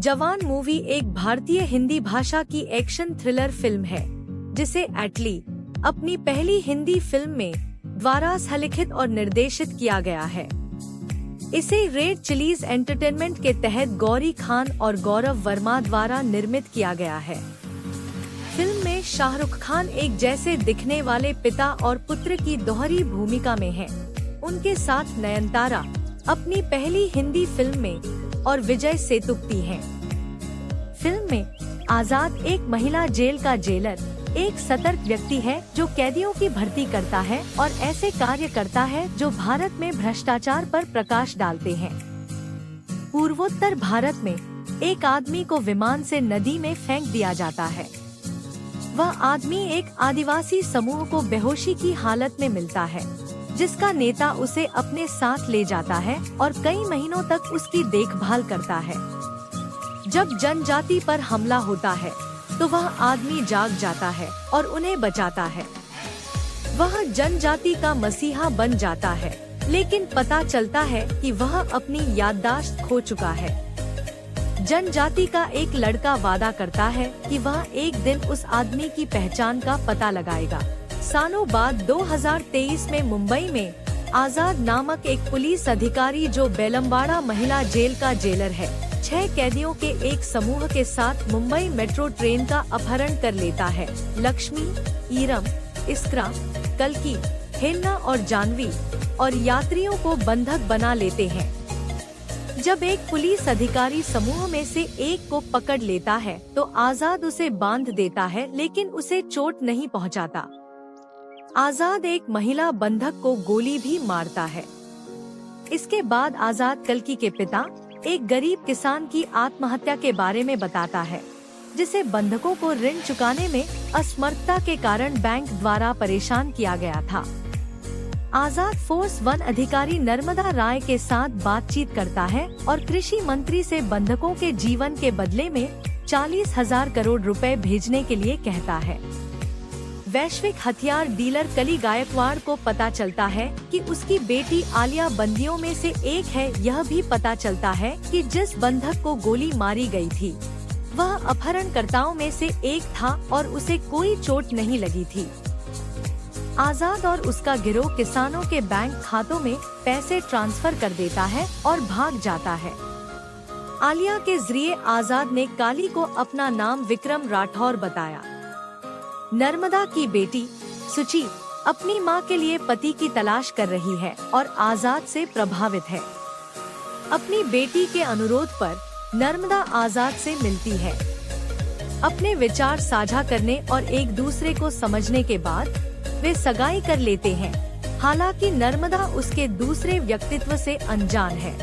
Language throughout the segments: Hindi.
जवान मूवी एक भारतीय हिंदी भाषा की एक्शन थ्रिलर फिल्म है जिसे एटली अपनी पहली हिंदी फिल्म में द्वारा लिखित और निर्देशित किया गया है। इसे रेड चिलीज एंटरटेनमेंट के तहत गौरी खान और गौरव वर्मा द्वारा निर्मित किया गया है। फिल्म में शाहरुख खान एक जैसे दिखने वाले पिता और पुत्र की दोहरी भूमिका में हैं। उनके साथ नयनतारा अपनी पहली हिंदी फिल्म में और विजय सेतुपति हैं। फिल्म में आजाद एक महिला जेल का जेलर एक सतर्क व्यक्ति है जो कैदियों की भर्ती करता है और ऐसे कार्य करता है जो भारत में भ्रष्टाचार पर प्रकाश डालते हैं। पूर्वोत्तर भारत में एक आदमी को विमान से नदी में फेंक दिया जाता है। वह आदमी एक आदिवासी समूह को बेहोशी की हालत में मिलता है, जिसका नेता उसे अपने साथ ले जाता है और कई महीनों तक उसकी देखभाल करता है। जब जनजाति पर हमला होता है तो वह आदमी जाग जाता है और उन्हें बचाता है। वह जनजाति का मसीहा बन जाता है, लेकिन पता चलता है कि वह अपनी याददाश्त खो चुका है। जनजाति का एक लड़का वादा करता है कि वह एक दिन उस आदमी की पहचान का पता लगाएगा। सालों बाद 2023 में मुंबई में आजाद नामक एक पुलिस अधिकारी जो बेलमवाड़ा महिला जेल का जेलर है, 6 कैदियों के एक समूह के साथ मुंबई मेट्रो ट्रेन का अपहरण कर लेता है। लक्ष्मी, ईरम, इस्करा, कल्की, हेन्ना और जानवी और यात्रियों को बंधक बना लेते हैं। जब एक पुलिस अधिकारी समूह में से एक को पकड़ लेता है तो आजाद उसे बांध देता है, लेकिन उसे चोट नहीं पहुंचाता। आजाद एक महिला बंधक को गोली भी मारता है। इसके बाद आजाद कल्की के पिता एक गरीब किसान की आत्महत्या के बारे में बताता है, जिसे बंधकों को ऋण चुकाने में असमर्थता के कारण बैंक द्वारा परेशान किया गया था। आजाद फोर्स 1 अधिकारी नर्मदा राय के साथ बातचीत करता है और कृषि मंत्री से बंधकों के जीवन के बदले में 40,000 करोड़ रुपए भेजने के लिए कहता है। वैश्विक हथियार डीलर कली गायकवाड़ को पता चलता है कि उसकी बेटी आलिया बंदियों में से एक है। यह भी पता चलता है कि जिस बंधक को गोली मारी गई थी वह अपहरणकर्ताओं में से एक था और उसे कोई चोट नहीं लगी थी। आजाद और उसका गिरोह किसानों के बैंक खातों में पैसे ट्रांसफर कर देता है और भाग जाता है। आलिया के जरिए आजाद ने काली को अपना नाम विक्रम राठौर बताया। नर्मदा की बेटी सुची अपनी मां के लिए पति की तलाश कर रही है और आजाद से प्रभावित है। अपनी बेटी के अनुरोध पर नर्मदा आजाद से मिलती है। अपने विचार साझा करने और एक दूसरे को समझने के बाद वे सगाई कर लेते हैं। हालांकि नर्मदा उसके दूसरे व्यक्तित्व से अनजान है।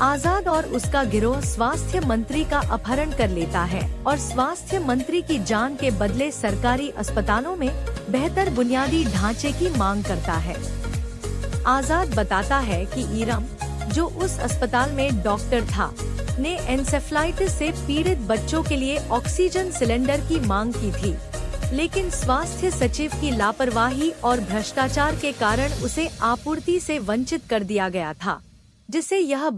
आजाद और उसका गिरोह स्वास्थ्य मंत्री का अपहरण कर लेता है और स्वास्थ्य मंत्री की जान के बदले सरकारी अस्पतालों में बेहतर बुनियादी ढांचे की मांग करता है। आजाद बताता है कि ईरम, जो उस अस्पताल में डॉक्टर था, ने एन्सेफ्लाइटिस से पीड़ित बच्चों के लिए ऑक्सीजन सिलेंडर की मांग की थी, लेकिन स्वास्थ्य सचिव की लापरवाही और भ्रष्टाचार के कारण उसे आपूर्ति से वंचित कर दिया गया था, जिसे यह